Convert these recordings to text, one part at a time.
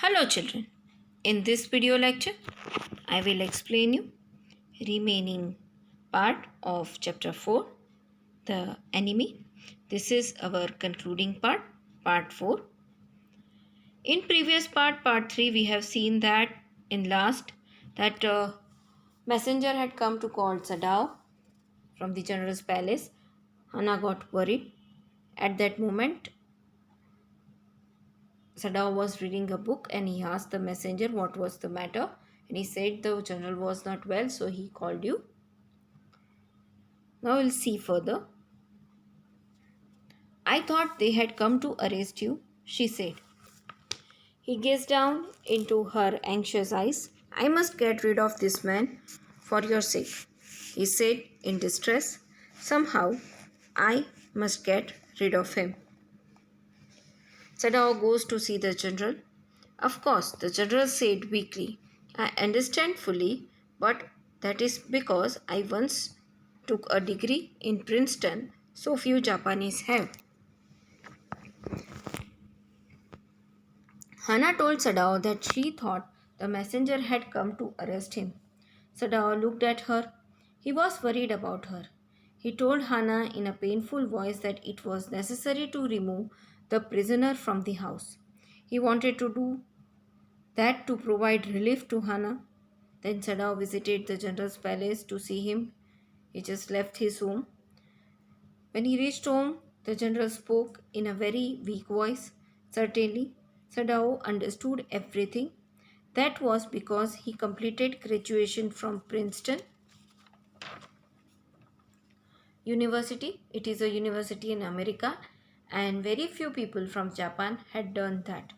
Hello children. In this video lecture, I will explain you remaining part of chapter 4, the enemy. This is our concluding part, part 4. In previous part 3, we have seen that in last that messenger had come to call Sadao from the general's palace. Hana got worried. At that moment, Sadao was reading a book and he asked the messenger what was the matter. And he said the general was not well, so he called you. Now we'll see further. I thought they had come to arrest you, she said. He gazed down into her anxious eyes. I must get rid of this man for your sake, he said in distress. Somehow, I must get rid of him. Sadao goes to see the general. Of course, the general said weakly. I understand fully, but that is because I once took a degree in Princeton, so few Japanese have. Hana told Sadao that she thought the messenger had come to arrest him. Sadao looked at her. He was worried about her. He told Hana in a painful voice that it was necessary to remove the prisoner from the house. He wanted to do that to provide relief to Hana. Then Sadao visited the general's palace to see him. He just left his home. When he reached home, the general spoke in a very weak voice. Certainly, Sadao understood everything. That was because he completed graduation from Princeton University. It is a university in America, and very few people from Japan had done that.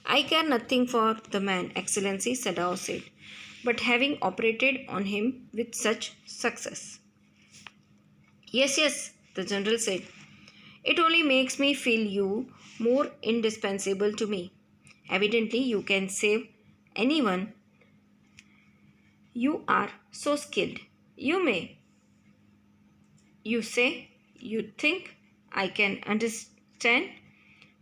I care nothing for the man, Excellency, Sadao said, but having operated on him with such success. Yes, the general said. It only makes me feel you more indispensable to me. Evidently, you can save anyone. You are so skilled. You say, you think I can understand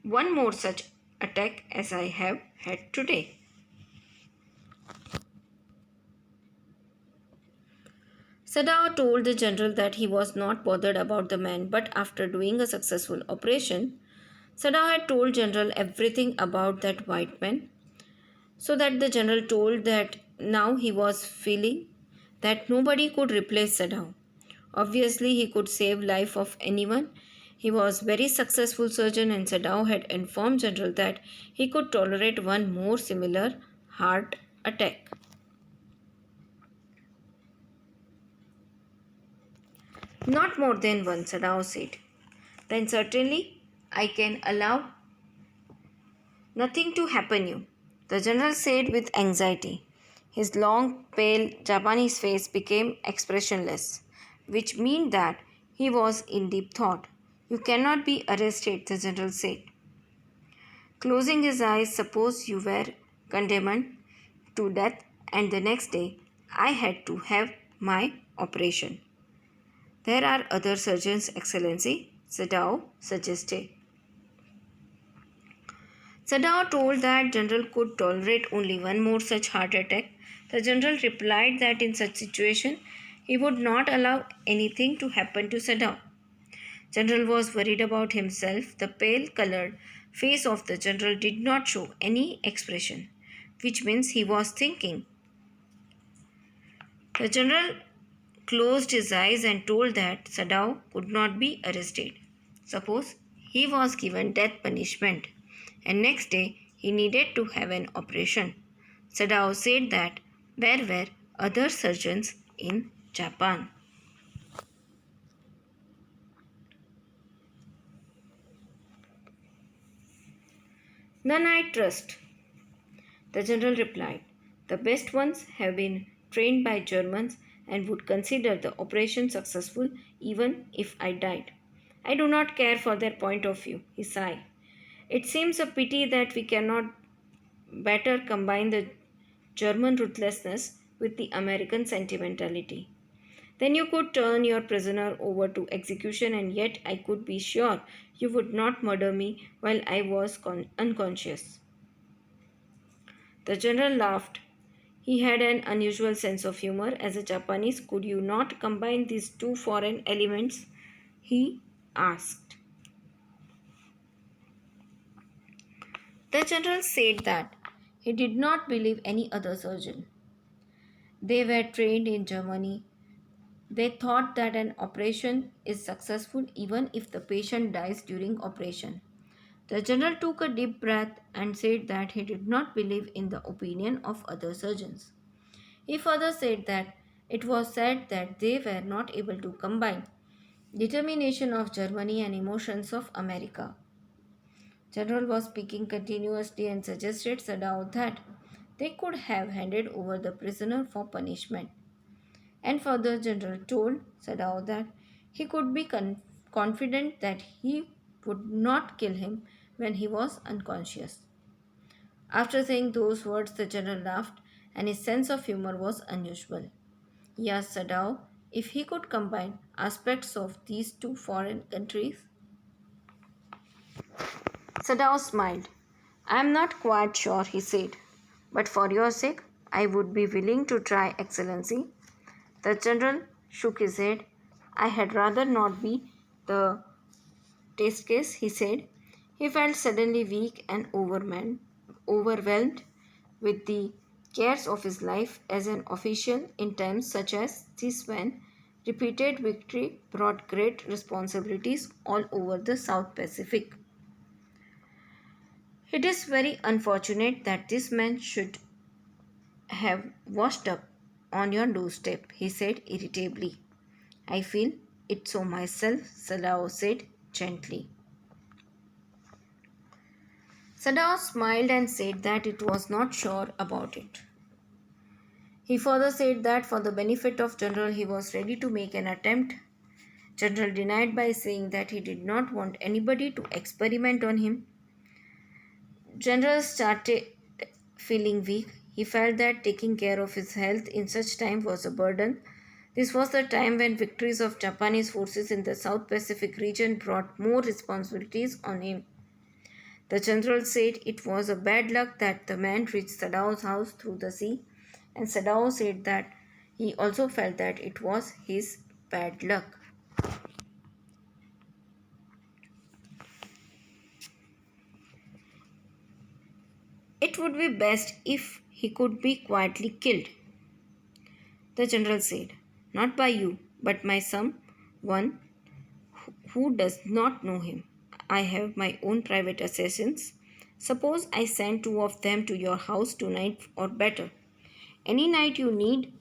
one more such attack as I have had today. Sadao told the general that he was not bothered about the man, but after doing a successful operation, Sadao had told general everything about that white man, so that the general told that now he was feeling that nobody could replace Sadao. Obviously, he could save life of anyone. He was very successful surgeon and Sadao had informed general that he could tolerate one more similar heart attack. Not more than one, Sadao said. Then certainly I can allow nothing to happen you, the general said with anxiety. His long, pale Japanese face became expressionless, which meant that he was in deep thought. You cannot be arrested, the general said. Closing his eyes, suppose you were condemned to death and the next day I had to have my operation. There are other surgeons, Excellency, Sadao suggested. Sadao told that general could tolerate only one more such heart attack. The general replied that in such situation he would not allow anything to happen to Sadao. General was worried about himself. The pale colored face of the general did not show any expression, which means he was thinking. The general closed his eyes and told that Sadao could not be arrested. Suppose he was given death punishment and next day he needed to have an operation. Sadao said that there were other surgeons in Japan. None I trust, the general replied. The best ones have been trained by Germans and would consider the operation successful even if I died. I do not care for their point of view, he sighed. It seems a pity that we cannot better combine the German ruthlessness with the American sentimentality. Then you could turn your prisoner over to execution, and yet I could be sure you would not murder me while I was unconscious. The general laughed. He had an unusual sense of humor. As a Japanese, could you not combine these two foreign elements? He asked. The general said that he did not believe any other surgeon. They were trained in Germany. They thought that an operation is successful even if the patient dies during operation. The general took a deep breath and said that he did not believe in the opinion of other surgeons. He further said that it was said that they were not able to combine determination of Germany and emotions of America. General was speaking continuously and suggested Sadao that they could have handed over the prisoner for punishment. And further, General told Sadao that he could be confident that he would not kill him when he was unconscious. After saying those words, the general laughed, and his sense of humor was unusual. He asked Sadao if he could combine aspects of these two foreign countries. Sadao smiled. I am not quite sure, he said, but for your sake, I would be willing to try, Excellency. The general shook his head. I had rather not be the test case, he said. He felt suddenly weak and overwhelmed with the cares of his life as an official in times such as this when repeated victory brought great responsibilities all over the South Pacific. It is very unfortunate that this man should have washed up on your doorstep, he said irritably. I feel it so myself, Sadao said gently. Sadao smiled and said that it was not sure about it. He further said that for the benefit of General he was ready to make an attempt. General denied by saying that he did not want anybody to experiment on him. General started feeling weak. He felt that taking care of his health in such time was a burden. This was the time when victories of Japanese forces in the South Pacific region brought more responsibilities on him. The general said it was a bad luck that the man reached Sadao's house through the sea, and Sadao said that he also felt that it was his bad luck. It would be best if he could be quietly killed, the general said. Not by you, but by someone who does not know him. I have my own private assassins. Suppose I send two of them to your house tonight or better. Any night you need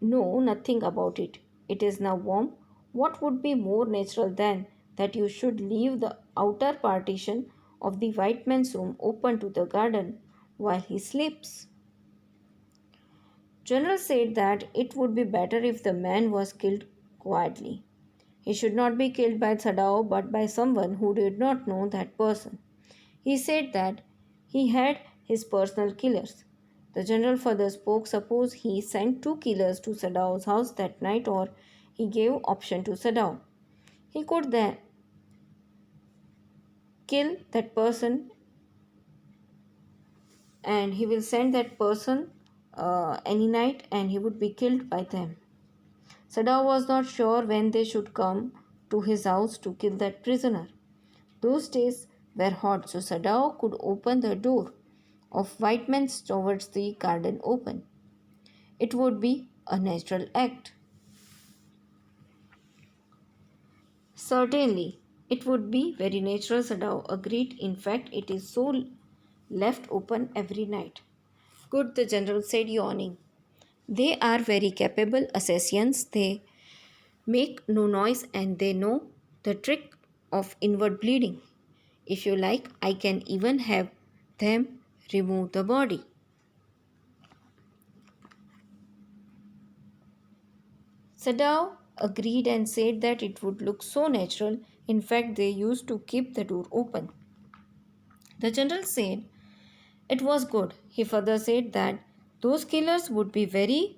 know nothing about it. It is now warm. What would be more natural than that you should leave the outer partition of the white man's room open to the garden while he sleeps? General said that it would be better if the man was killed quietly. He should not be killed by Sadao but by someone who did not know that person. He said that he had his personal killers. The general further spoke, suppose he sent two killers to Sadao's house that night or he gave option to Sadao. He could then kill that person and he will send that person any night and he would be killed by them. Sadao was not sure when they should come to his house to kill that prisoner. Those days were hot, so Sadao could open the door of white man's towards the garden open. It would be a natural act. Certainly, it would be very natural, Sadao agreed. In fact, it is so left open every night. Good, the general said, yawning. They are very capable assassins. They make no noise and they know the trick of inward bleeding. If you like, I can even have them remove the body. Sadao agreed and said that it would look so natural. In fact, they used to keep the door open. The general said it was good. He further said that those killers would be very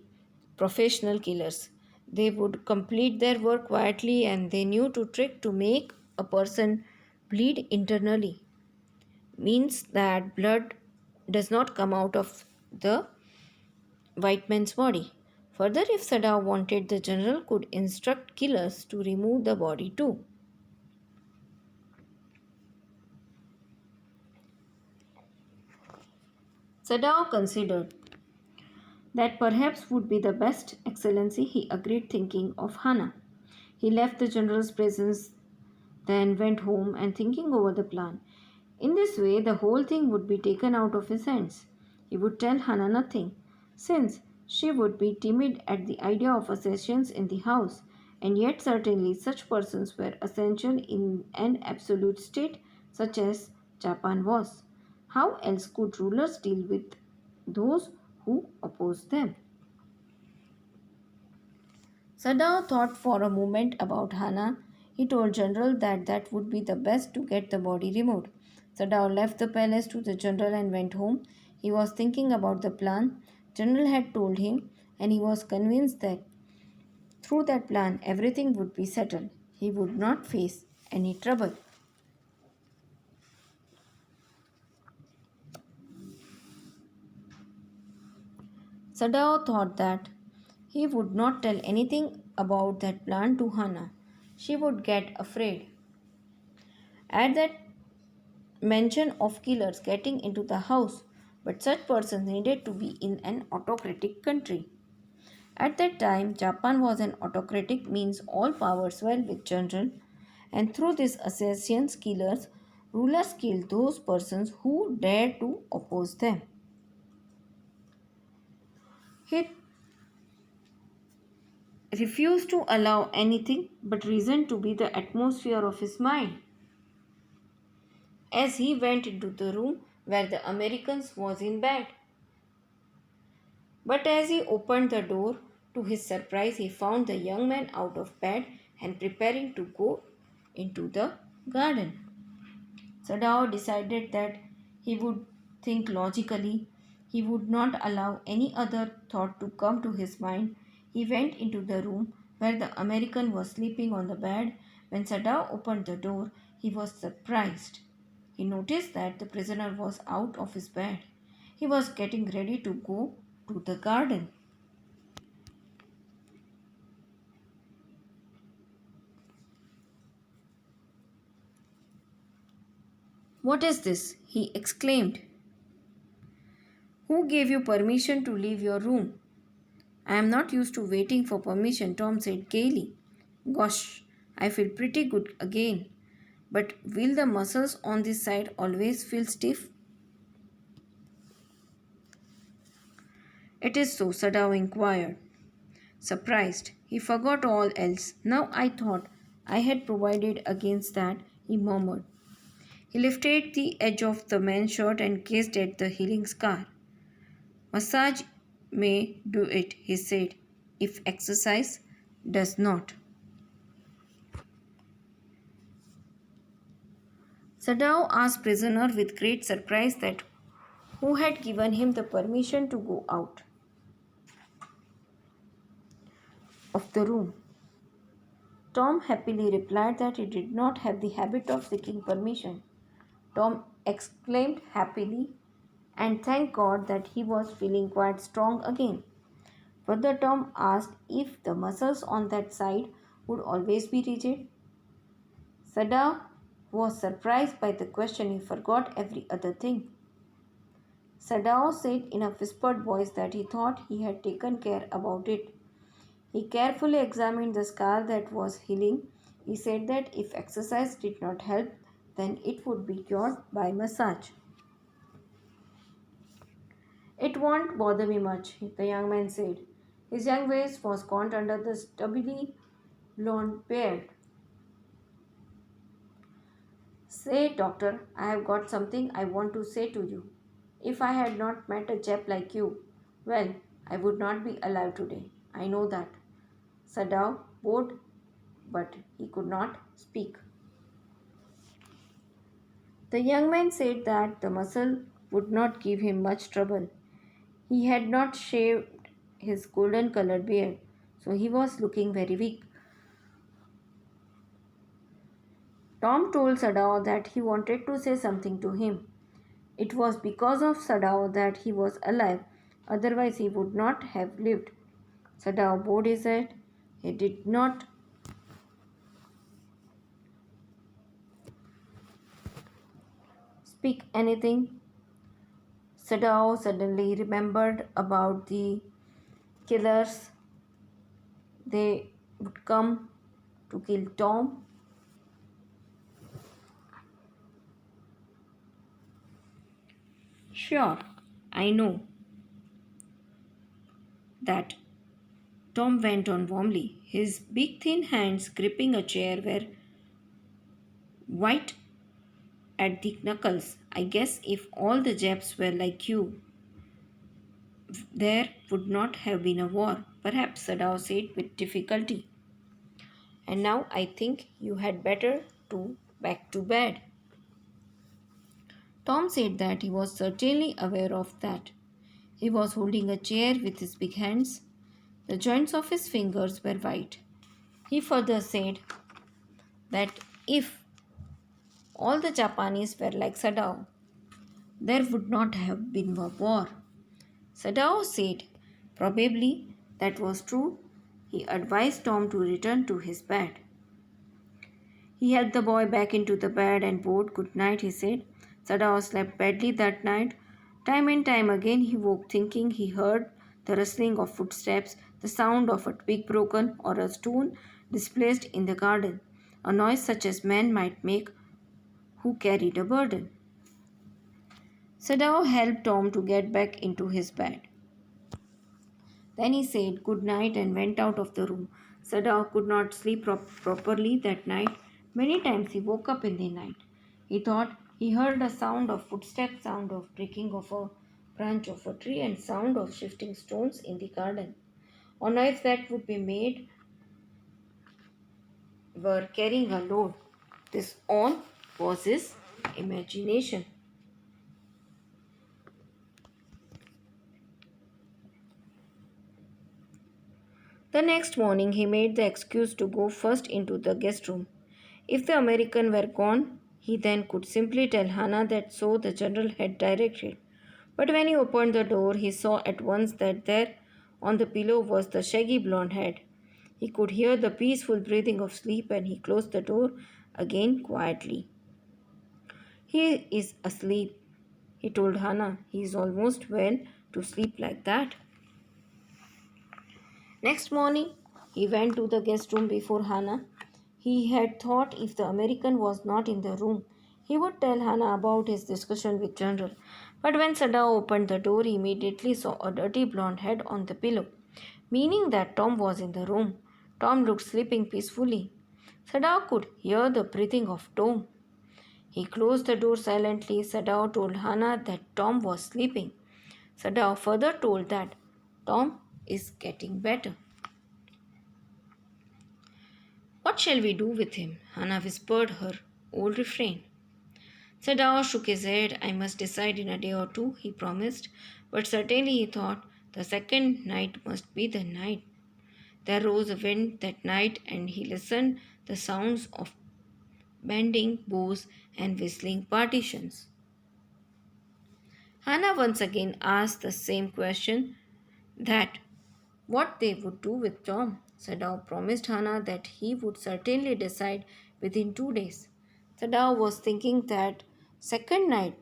professional killers. They would complete their work quietly and they knew to trick to make a person bleed internally. Means that blood does not come out of the white man's body. Further, if Sadao wanted, the general could instruct killers to remove the body too. Sadao considered that perhaps would be the best. Excellency, he agreed, thinking of Hana. He left the general's presence, then went home and thinking over the plan. In this way, the whole thing would be taken out of his hands. He would tell Hana nothing, since she would be timid at the idea of assassins in the house, and yet certainly such persons were essential in an absolute state such as Japan was. How else could rulers deal with those who oppose them? Sadao thought for a moment about Hana. He told General that that would be the best to get the body removed. Sadao left the palace to the general and went home. He was thinking about the plan General had told him, and he was convinced that through that plan everything would be settled. He would not face any trouble. Sadao thought that he would not tell anything about that plan to Hana. She would get afraid. At that mention of killers getting into the house, but such persons needed to be in an autocratic country. At that time, Japan was an autocratic means all powers were with general, and through these assassins, killers, rulers killed those persons who dared to oppose them. He refused to allow anything but reason to be the atmosphere of his mind. As he went into the room where the Americans was in bed, but as he opened the door, to his surprise, he found the young man out of bed and preparing to go into the garden. Sadao decided that he would think logically. He would not allow any other thought to come to his mind. He went into the room where the American was sleeping on the bed. When Sadao opened the door, he was surprised. He noticed that the prisoner was out of his bed. He was getting ready to go to the garden. "What is this?" he exclaimed. "Who gave you permission to leave your room?" "I am not used to waiting for permission," Tom said gaily. "Gosh, I feel pretty good again. But will the muscles on this side always feel stiff?" "It is so," Sadao inquired. Surprised, he forgot all else. "Now I thought I had provided against that," he murmured. He lifted the edge of the man's shirt and gazed at the healing scar. "Massage may do it," he said, "if exercise does not." Sadao asked prisoner with great surprise that who had given him the permission to go out of the room. Tom happily replied that he did not have the habit of seeking permission. Tom exclaimed happily and thanked God that he was feeling quite strong again. Further, Tom asked if the muscles on that side would always be rigid. Sada was surprised by the question. He forgot every other thing. Sadao said in a whispered voice that he thought he had taken care about it. He carefully examined the scar that was healing. He said that if exercise did not help, then it would be cured by massage. "It won't bother me much," the young man said. His young face was gaunt under the stubbly blonde beard. "Say, doctor, I have got something I want to say to you. If I had not met a chap like you, well, I would not be alive today. I know that." Sadao bowed, but he could not speak. The young man said that the muscle would not give him much trouble. He had not shaved his golden colored beard, so he was looking very weak. Tom told Sadao that he wanted to say something to him. It was because of Sadao that he was alive, otherwise, he would not have lived. Sadao bowed his head. He did not speak anything. Sadao suddenly remembered about the killers. They would come to kill Tom. Sure, I know that, Tom went on warmly. His big thin hands gripping a chair were white at the knuckles. I guess if all the Japs were like you, there would not have been a war. Perhaps Sadao said with difficulty. And now I think you had better to back to bed. Tom said that he was certainly aware of that. He was holding a chair with his big hands. The joints of his fingers were white. He further said that if all the Japanese were like Sadao, there would not have been a war. Sadao said probably that was true. He advised Tom to return to his bed. He helped the boy back into the bed and bowed good night, he said. Sadao slept badly that night. Time and time again he woke thinking he heard the rustling of footsteps, the sound of a twig broken or a stone displaced in the garden, a noise such as men might make who carried a burden. Sadao helped Tom to get back into his bed. Then he said good night and went out of the room. Sadao could not sleep properly that night. Many times he woke up in the night. He thought he heard a sound of footsteps, sound of breaking of a branch of a tree, and sound of shifting stones in the garden. Or knives that would be made were carrying a load. This all was his imagination. The next morning, he made the excuse to go first into the guest room. If the American were gone, he then could simply tell Hannah that so the general had directed. But when he opened the door, he saw at once that there on the pillow was the shaggy blonde head. He could hear the peaceful breathing of sleep and he closed the door again quietly. He is asleep, he told Hannah. He is almost well to sleep like that. Next morning, he went to the guest room before Hannah. He had thought if the American was not in the room, he would tell Hannah about his discussion with General. But when Sadao opened the door, he immediately saw a dirty blonde head on the pillow, meaning that Tom was in the room. Tom looked sleeping peacefully. Sadao could hear the breathing of Tom. He closed the door silently. Sadao told Hannah that Tom was sleeping. Sadao further told that Tom is getting better. What shall we do with him? Hannah whispered her old refrain. Sadao shook his head. I must decide in a day or two, he promised. But certainly he thought the second night must be the night. There rose a wind that night, and he listened the sounds of bending bows and whistling partitions. Hannah once again asked the same question, that what they would do with Tom. Sadao promised Hannah that he would certainly decide within 2 days. Sadao was thinking that second night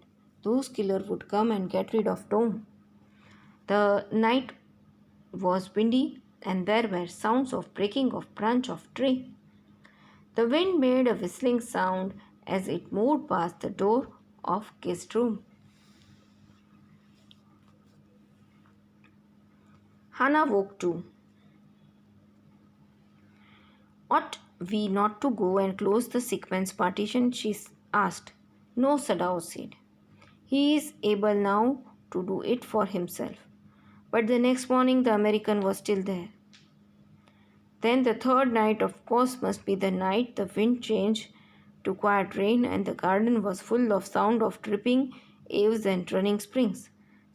those killer would come and get rid of Tom. The night was windy and there were sounds of breaking of branch of tree. The wind made a whistling sound as it moved past the door of guest room. Hannah woke too. Ought we not to go and close the sequence partition? She asked. No, Sadao said. He is able now to do it for himself. But the next morning the American was still there. Then the third night, of course, must be the night the wind changed to quiet rain and the garden was full of sound of dripping eaves and running springs.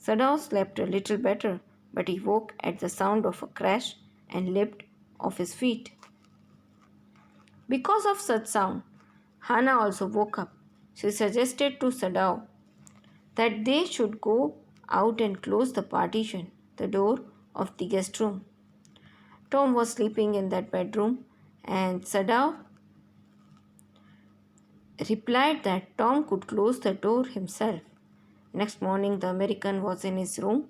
Sadao slept a little better, but he woke at the sound of a crash and leapt off his feet. Because of such sound, Hannah also woke up. She suggested to Sadao that they should go out and close the partition, the door of the guest room. Tom was sleeping in that bedroom, and Sadaf replied that Tom could close the door himself. Next morning, the American was in his room.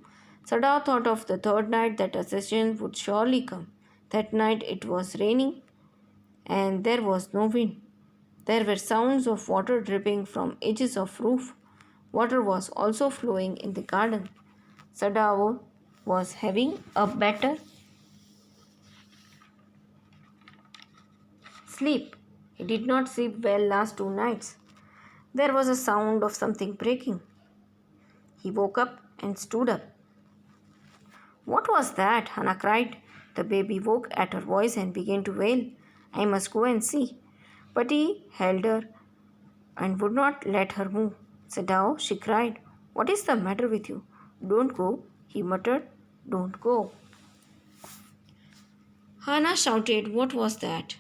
Sadaf thought of the third night that assassin would surely come. That night it was raining and there was no wind. There were sounds of water dripping from edges of roof. Water was also flowing in the garden. Sadao was having a better sleep. He did not sleep well last 2 nights. There was a sound of something breaking. He woke up and stood up. What was that? Hannah cried. The baby woke at her voice and began to wail. I must go and see. But he held her and would not let her move. Sadao, she cried. What is the matter with you? Don't go, he muttered. Don't go. Hannah shouted, What was that?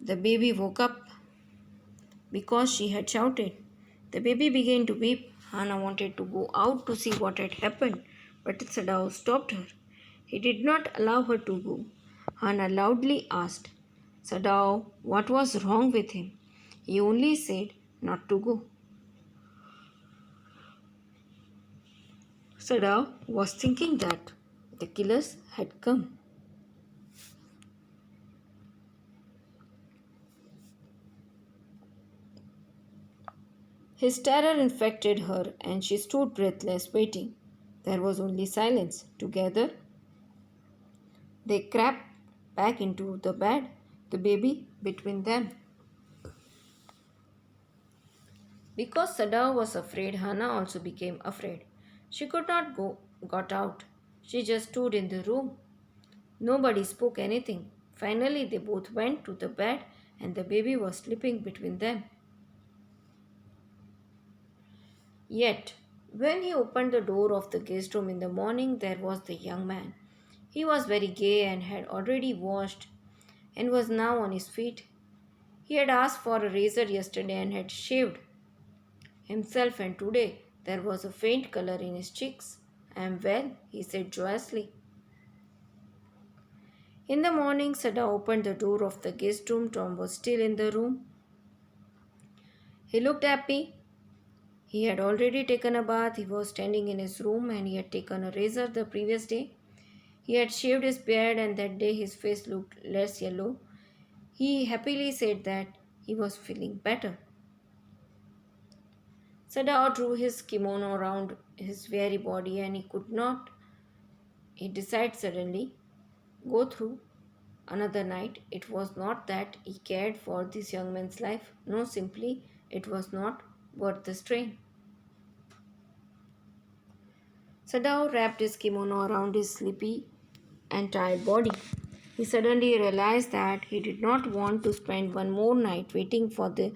The baby woke up because she had shouted. The baby began to weep. Hannah wanted to go out to see what had happened, but Sadao stopped her. He did not allow her to go. Hannah loudly asked, Sadao, what was wrong with him? He only said not to go. Sadao was thinking that the killers had come. His terror infected her and she stood breathless, waiting. There was only silence. Together, they crept back into the bed, the baby between them. Because Sada was afraid, Hannah also became afraid. She could not got out. She just stood in the room. Nobody spoke anything. Finally, they both went to the bed and the baby was sleeping between them. Yet, when he opened the door of the guest room in the morning, there was the young man. He was very gay and had already washed and was now on his feet. He had asked for a razor yesterday and had shaved himself, and today there was a faint color in his cheeks. I am well, he said joyously. In the morning, Sada opened the door of the guest room. Tom was still in the room. He looked happy. He had already taken a bath. He was standing in his room and he had taken a razor the previous day. He had shaved his beard and that day his face looked less yellow. He happily said that he was feeling better. Sada drew his kimono around his weary body and he could not, he decided suddenly, go through another night. It was not that he cared for this young man's life. No, simply it was not worth the strain. Sadao wrapped his kimono around his sleepy and tired body. He suddenly realized that he did not want to spend one more night waiting for the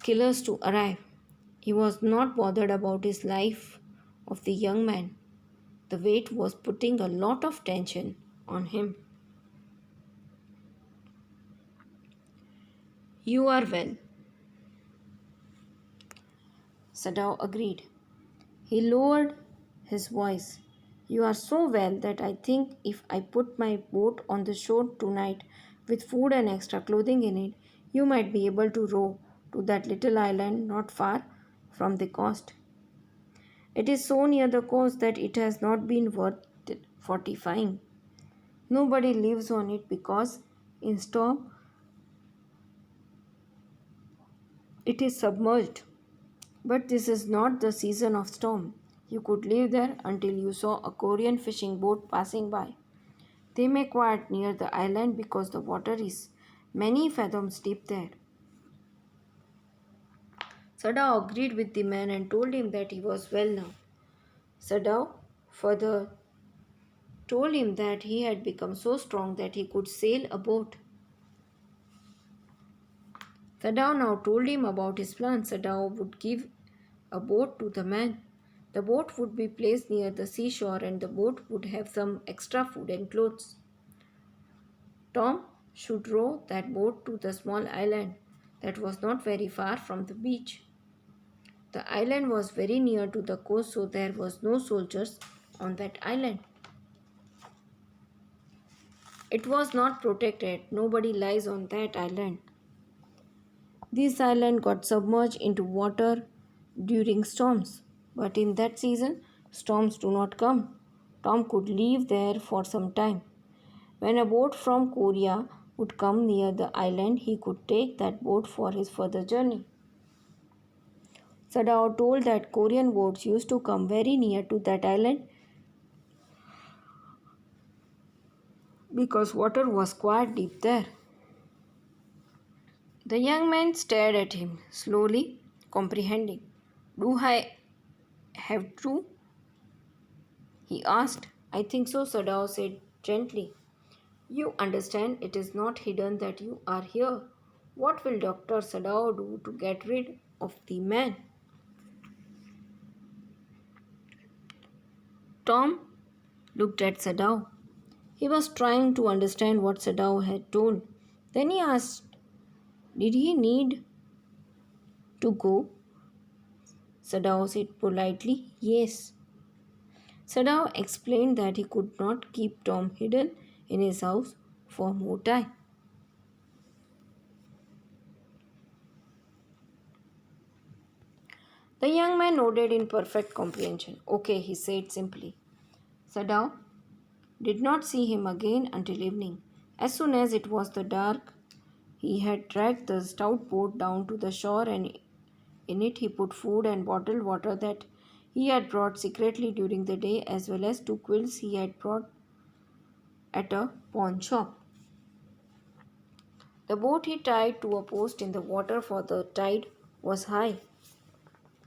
killers to arrive. He was not bothered about his life of the young man. The weight was putting a lot of tension on him. You are well, Sadao agreed. He lowered his voice. You are so well that I think if I put my boat on the shore tonight with food and extra clothing in it, you might be able to row to that little island not far from the coast. It is so near the coast that it has not been worth fortifying. Nobody lives on it because in storm it is submerged. But this is not the season of storm. You could live there until you saw a Korean fishing boat passing by. They may quiet near the island because the water is many fathoms deep there. Sadao agreed with the man and told him that he was well now. Sadao further told him that he had become so strong that he could sail a boat. Sadao now told him about his plan. Sadao would give a boat to the man. The boat would be placed near the seashore and the boat would have some extra food and clothes. Tom should row that boat to the small island that was not very far from the beach. The island was very near to the coast, so there was no soldiers on that island. It was not protected. Nobody lies on that island. This island got submerged into water during storms. But in that season, storms do not come. Tom could live there for some time. When a boat from Korea would come near the island, he could take that boat for his further journey. Sadao told that Korean boats used to come very near to that island because water was quite deep there. The young man stared at him, slowly comprehending. Do I have to? He asked. I think so, Sadao said gently. You understand it is not hidden that you are here. What will Dr. Sadao do to get rid of the man? Tom looked at Sadao. He was trying to understand what Sadao had told. Then he asked, did he need to go? Sadao said politely, yes. Sadao explained that he could not keep Tom hidden in his house for more time. The young man nodded in perfect comprehension. Okay, he said simply. Sadao did not see him again until evening. As soon as it was the dark, he had dragged the stout boat down to the shore and in it he put food and bottled water that he had brought secretly during the day as well as two quills he had brought at a pawn shop. The boat he tied to a post in the water for the tide was high.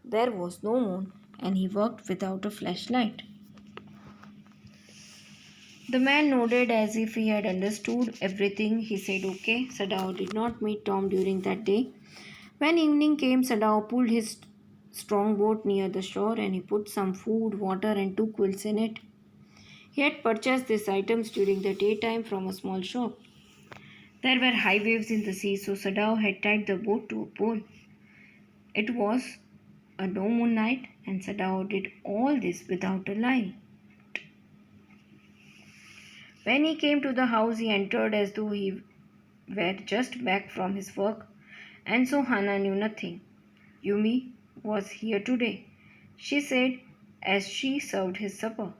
There was no moon and he worked without a flashlight. The man nodded as if he had understood everything. He said, okay. Sadao did not meet Tom during that day. When evening came, Sadao pulled his strong boat near the shore and he put some food, water, and two quills in it. He had purchased these items during the daytime from a small shop. There were high waves in the sea, so Sadao had tied the boat to a pole. It was a no moon night, and Sadao did all this without a lie. When he came to the house, he entered as though he were just back from his work, and so Hana knew nothing. Yumi was here today, she said as she served his supper.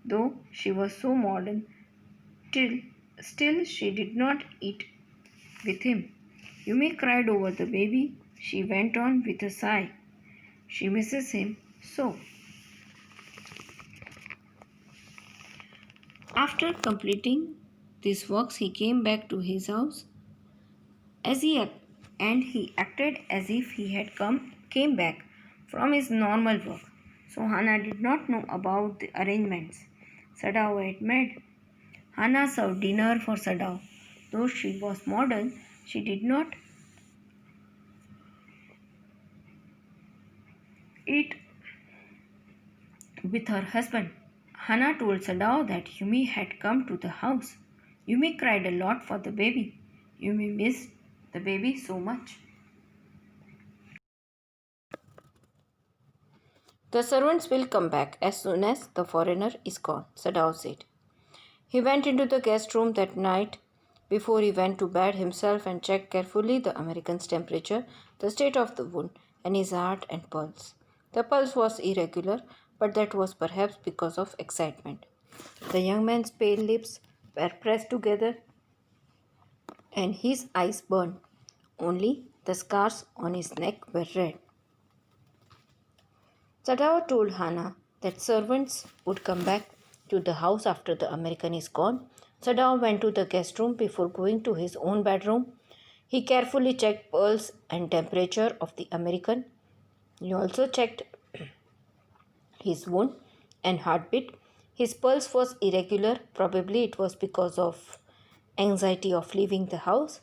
Though she was so modern, still she did not eat with him. Yumi cried over the baby, she went on with a sigh. She misses him so. After completing these works, he came back to his house as he acted as if he had came back from his normal work. So Hana did not know about the arrangements Sadao had made. Hana served dinner for Sadao. Though she was modern, she did not eat with her husband. Hana told Sadao that Yumi had come to the house. Yumi cried a lot for the baby. Yumi missed the baby so much. The servants will come back as soon as the foreigner is gone, Sadao said. He went into the guest room that night before he went to bed himself and checked carefully the American's temperature, the state of the wound, and his heart and pulse. The pulse was irregular, but that was perhaps because of excitement. The young man's pale lips were pressed together and his eyes burned. Only the scars on his neck were red. Sadao told Hana that servants would come back to the house after the American is gone. Sadao went to the guest room before going to his own bedroom. He carefully checked pulse and temperature of the American. He also checked his wound and heartbeat. His pulse was irregular. Probably it was because of anxiety of leaving the house.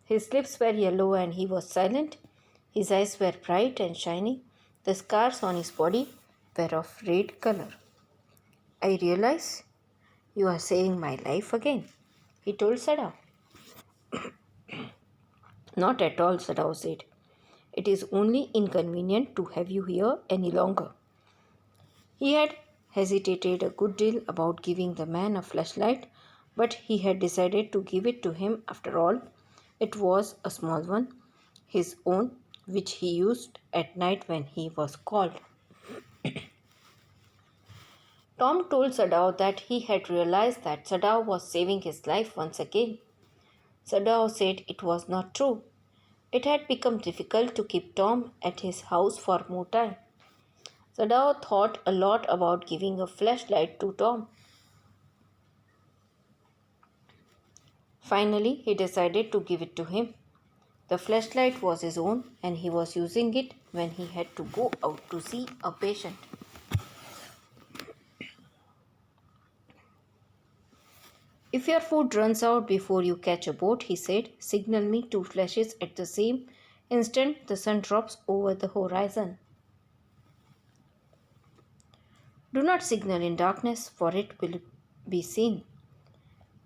His lips were yellow and he was silent. His eyes were bright and shiny. The scars on his body were of red color. I realize you are saving my life again, he told Sadao. Not at all, Sadao said. It is only inconvenient to have you here any longer. He had hesitated a good deal about giving the man a flashlight, but he had decided to give it to him after all. It was a small one, his own, which he used at night when he was called. Tom told Sadao that he had realized that Sadao was saving his life once again. Sadao said it was not true. It had become difficult to keep Tom at his house for more time. Sadao thought a lot about giving a flashlight to Tom. Finally, he decided to give it to him. The flashlight was his own, and he was using it when he had to go out to see a patient. If your food runs out before you catch a boat, he said, signal me two flashes at the same instant the sun drops over the horizon. Do not signal in darkness, for it will be seen.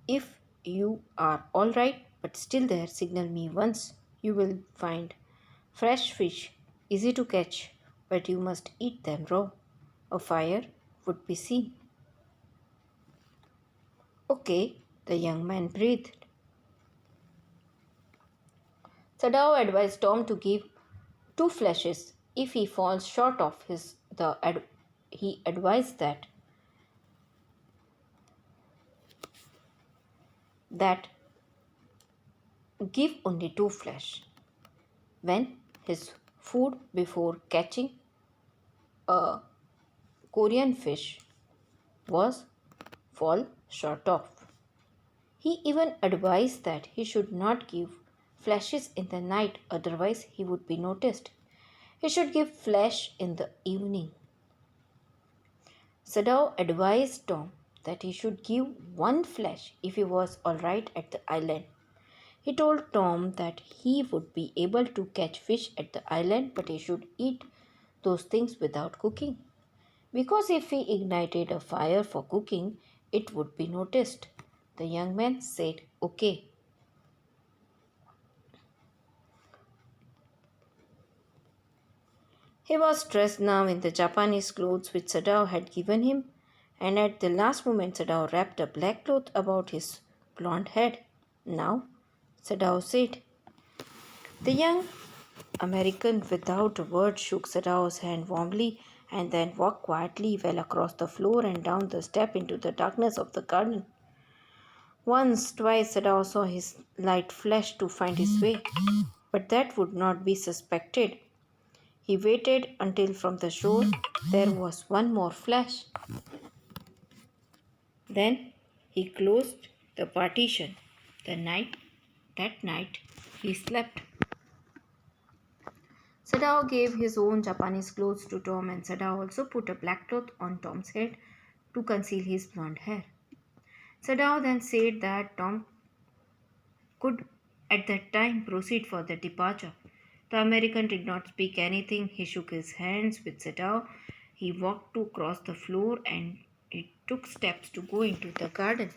If you are all right but still there, signal me once. You will find fresh fish, easy to catch, but you must eat them raw. A fire would be seen. Okay, the young man breathed. Sadao advised Tom to give two flashes. If he falls short of he advised that give only two flash. When his food before catching a Korean fish was fall short of. He even advised that he should not give flashes in the night, otherwise he would be noticed. He should give flash in the evening. Sadao advised Tom that he should give one flash if he was all right at the island. He told Tom that he would be able to catch fish at the island, but he should eat those things without cooking. Because if he ignited a fire for cooking, it would be noticed. The young man said, okay. He was dressed now in the Japanese clothes which Sadao had given him, and at the last moment Sadao wrapped a black cloth about his blond head. Now, Sadao said. The young American without a word shook Sadao's hand warmly and then walked quietly well across the floor and down the step into the darkness of the garden. Once, twice, Sadao saw his light flash to find his way, but that would not be suspected. He waited until from the shore there was one more flash. Then he closed the partition. That night, he slept. Sadao gave his own Japanese clothes to Tom, and Sadao also put a black cloth on Tom's head to conceal his blonde hair. Sadao then said that Tom could at that time proceed for the departure. The American did not speak anything. He shook his hands with Sadao. He walked to cross the floor and he took steps to go into the garden.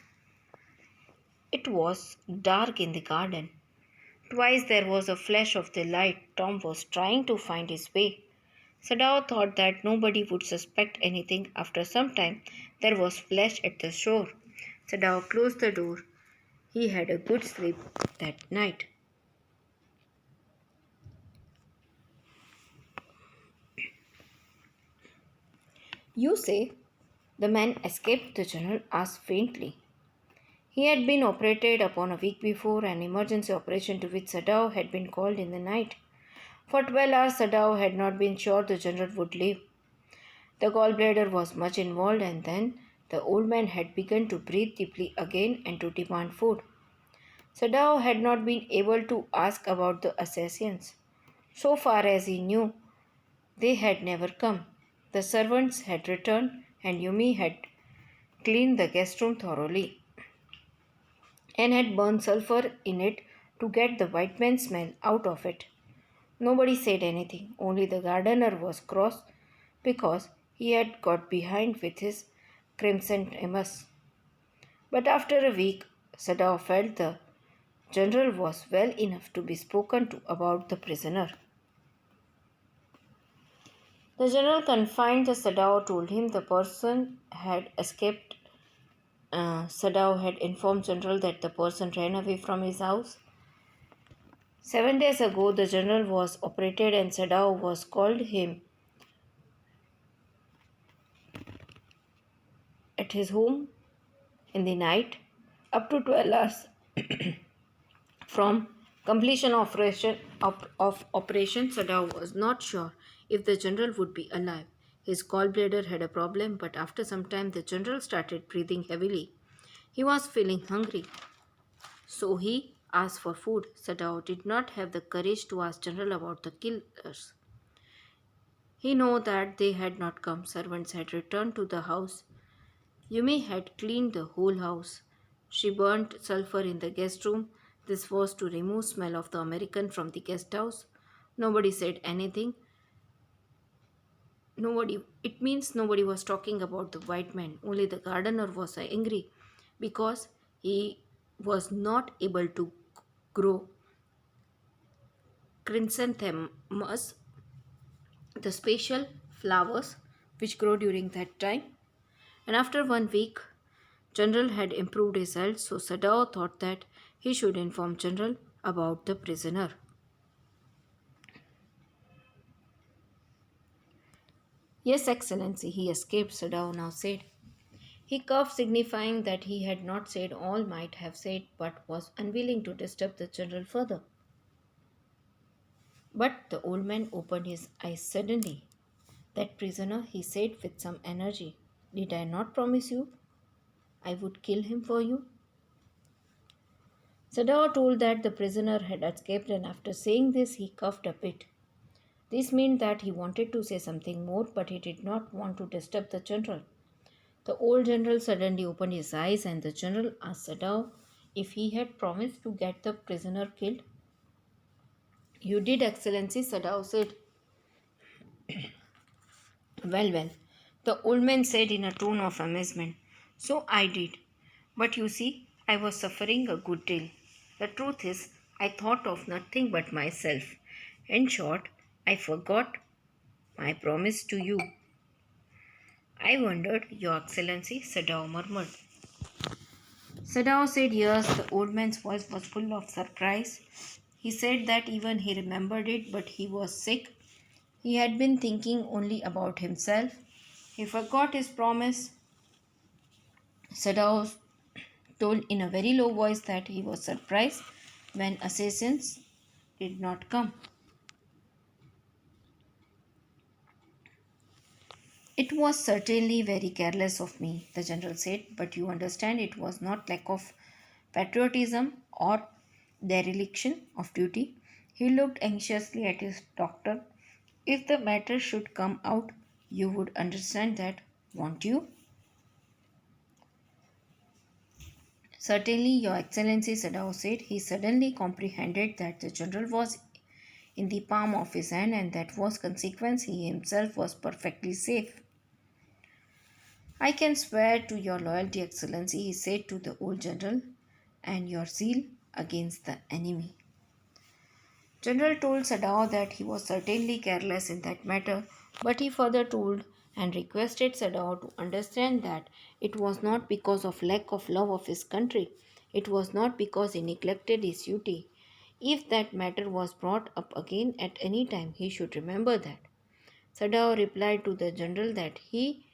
It was dark in the garden. Twice there was a flash of the light. Tom was trying to find his way. Sadao thought that nobody would suspect anything. After some time, there was flash at the shore. Sadao closed the door. He had a good sleep that night. You say the man escaped, the general asked faintly. He had been operated upon a week before, an emergency operation to which Sadao had been called in the night. For 12 hours, Sadao had not been sure the general would live. The gallbladder was much involved, and then the old man had begun to breathe deeply again and to demand food. Sadao had not been able to ask about the assassins. So far as he knew, they had never come. The servants had returned, and Yumi had cleaned the guest room thoroughly and had burned sulfur in it to get the white man smell out of it. Nobody said anything, only the gardener was cross because he had got behind with his chrysanthemums. But after a week, Sadao felt the general was well enough to be spoken to about the prisoner. The general confined the Sadao told him the person had escaped. Sadao had informed general that the person ran away from his house. 7 days ago, the general was operated and Sadao was called him at his home in the night up to 12 hours from completion of operation. Sadao was not sure if the general would be alive. His gallbladder had a problem, but after some time the general started breathing heavily. He was feeling hungry, so he asked for food. Sadao did not have the courage to ask general about the killers. He knew that they had not come. Servants had returned to the house. Yumi had cleaned the whole house. She burnt sulfur in the guest room. This was to remove smell of the American from the guest house. Nobody said anything. Nobody it means nobody was talking about the white man. Only the gardener was angry because he was not able to grow chrysanthemums, the special flowers which grow during that time. And after 1 week, General had improved his health, so Sadao thought that he should inform General about the prisoner. Yes, Excellency, he escaped, Sadao now said. He coughed, signifying that he had not said all might have said, but was unwilling to disturb the General further. But the old man opened his eyes suddenly. That prisoner, he said with some energy, did I not promise you I would kill him for you? Sadao told that the prisoner had escaped, and after saying this, he coughed a bit. This meant that he wanted to say something more, but he did not want to disturb the general. The old general suddenly opened his eyes, and the general asked Sadao if he had promised to get the prisoner killed. You did, Excellency, Sadao said. Well, the old man said in a tone of amazement. So I did. But you see, I was suffering a good deal. The truth is, I thought of nothing but myself. In short, I forgot my promise to you. I wondered, Your Excellency, Sadao murmured. Sadao said yes. The old man's voice was full of surprise. He said that even he remembered it, but he was sick. He had been thinking only about himself. He forgot his promise. Sadao told in a very low voice that he was surprised when assassins did not come. It was certainly very careless of me, the general said, but you understand it was not lack of patriotism or dereliction of duty. He looked anxiously at his doctor. If the matter should come out, you would understand that, won't you? Certainly, Your Excellency, Sadao said. He suddenly comprehended that the general was in the palm of his hand and that was consequence he himself was perfectly safe. I can swear to your loyalty, Excellency, he said to the old general, and your zeal against the enemy. General told Sadao that he was certainly careless in that matter, but he further told and requested Sadao to understand that it was not because of lack of love of his country, it was not because he neglected his duty. If that matter was brought up again at any time, he should remember that. Sadao replied to the general that he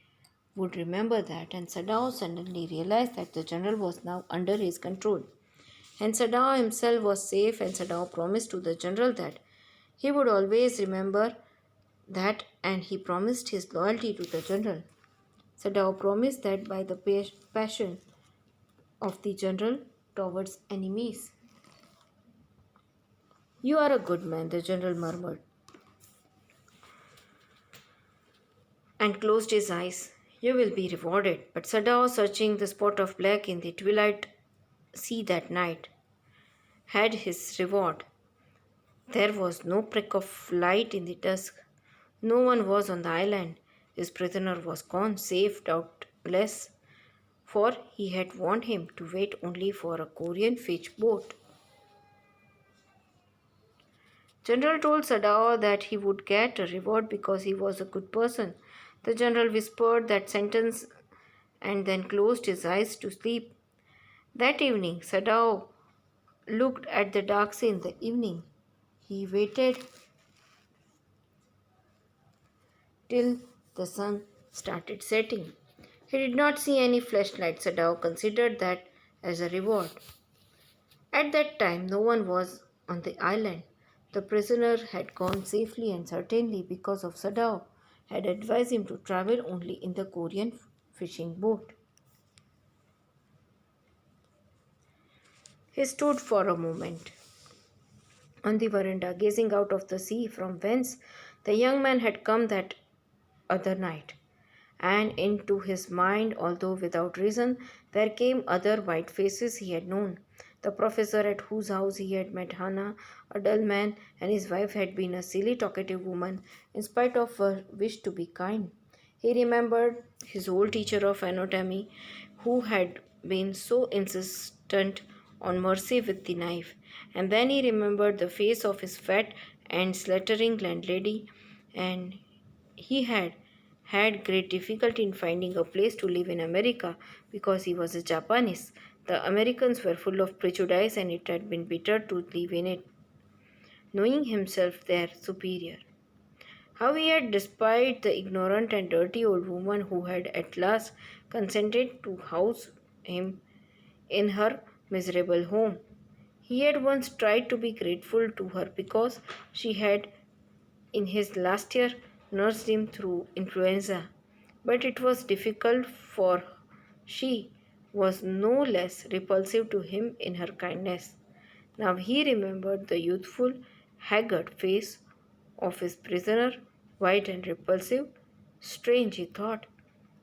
would remember that, and Sadao suddenly realized that the general was now under his control. And Sadao himself was safe, and Sadao promised to the general that he would always remember that, and he promised his loyalty to the general. Sadao promised that by the passion of the general towards enemies. You are a good man, the general murmured, and closed his eyes. You will be rewarded. But Sadao, searching the spot of black in the twilight sea that night, had his reward. There was no prick of light in the dusk. No one was on the island. His prisoner was gone, safe, doubtless, for he had warned him to wait only for a Korean fish boat. General told Sadao that he would get a reward because he was a good person. The general whispered that sentence and then closed his eyes to sleep. That evening, Sadao looked at the dark sea in the evening. He waited till the sun started setting. He did not see any flashlight. Sadao considered that as a reward. At that time, no one was on the island. The prisoner had gone safely and certainly because of Sadao had advised him to travel only in the Korean fishing boat. He stood for a moment on the veranda, gazing out of the sea from whence the young man had come that other night. And into his mind, although without reason, there came other white faces he had known. The professor at whose house he had met Hannah, a dull man, and his wife had been a silly, talkative woman, in spite of her wish to be kind. He remembered his old teacher of anatomy, who had been so insistent on mercy with the knife, and then he remembered the face of his fat and slattering landlady, and he had great difficulty in finding a place to live in America because he was a Japanese. The Americans were full of prejudice and it had been bitter to live in it, knowing himself their superior. How he had despised the ignorant and dirty old woman who had at last consented to house him in her miserable home. He had once tried to be grateful to her because she had in his last year nursed him through influenza, but it was difficult for she was no less repulsive to him in her kindness. Now he remembered the youthful, haggard face of his prisoner, white and repulsive. Strange, he thought.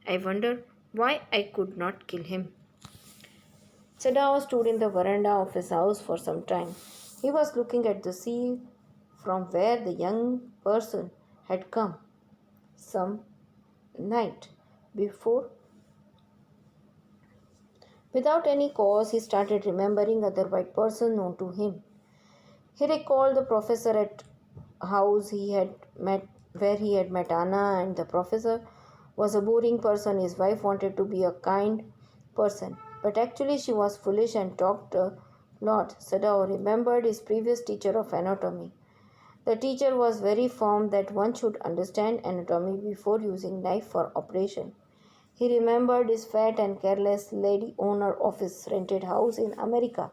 I wonder why I could not kill him. Sadao stood in the veranda of his house for some time. He was looking at the sea from where the young person had come some night before. Without any cause, he started remembering other white persons known to him. He recalled the professor at house he had met where he had met Anna, and the professor was a boring person. His wife wanted to be a kind person, but actually she was foolish and talked a lot. Sadao remembered his previous teacher of anatomy. The teacher was very firm that one should understand anatomy before using knife for operation. He remembered his fat and careless lady owner of his rented house in America.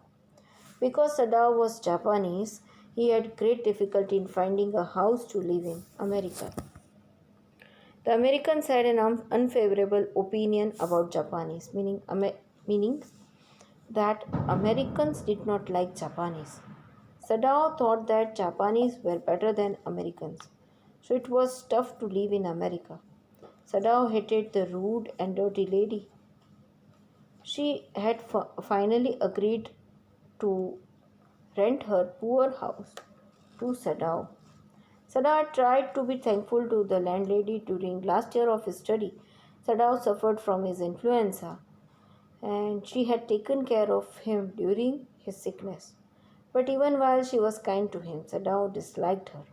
Because Sadao was Japanese, he had great difficulty in finding a house to live in America. The Americans had an unfavorable opinion about Japanese, meaning that Americans did not like Japanese. Sadao thought that Japanese were better than Americans, so it was tough to live in America. Sadao hated the rude and dirty lady. She had finally agreed to rent her poor house to Sadao. Sadao tried to be thankful to the landlady during last year of his study. Sadao suffered from his influenza and she had taken care of him during his sickness. But even while she was kind to him, Sadao disliked her.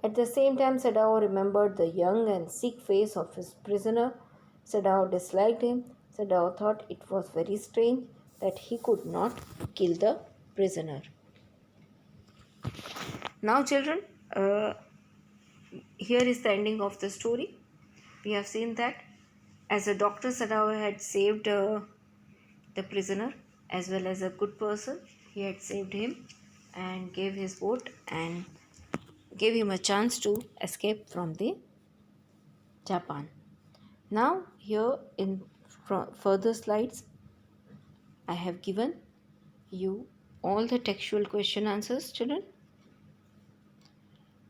At the same time, Sadao remembered the young and sick face of his prisoner. Sadao disliked him. Sadao thought it was very strange that he could not kill the prisoner. Now, children, here is the ending of the story. We have seen that as a doctor, Sadao had saved the prisoner as well as a good person. He had saved him and gave his vote and gave him a chance to escape from the Japan. Now here in further slides I have given you all the textual question answers, children.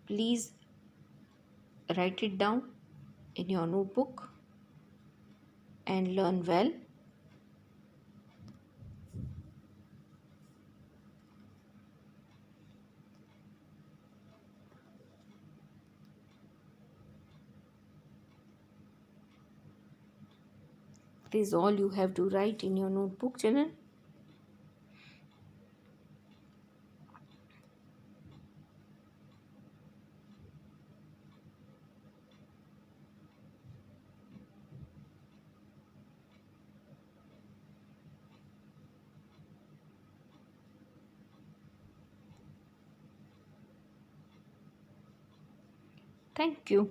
Please write it down in your notebook and learn well. It is all you have to write in your notebook, children. Thank you.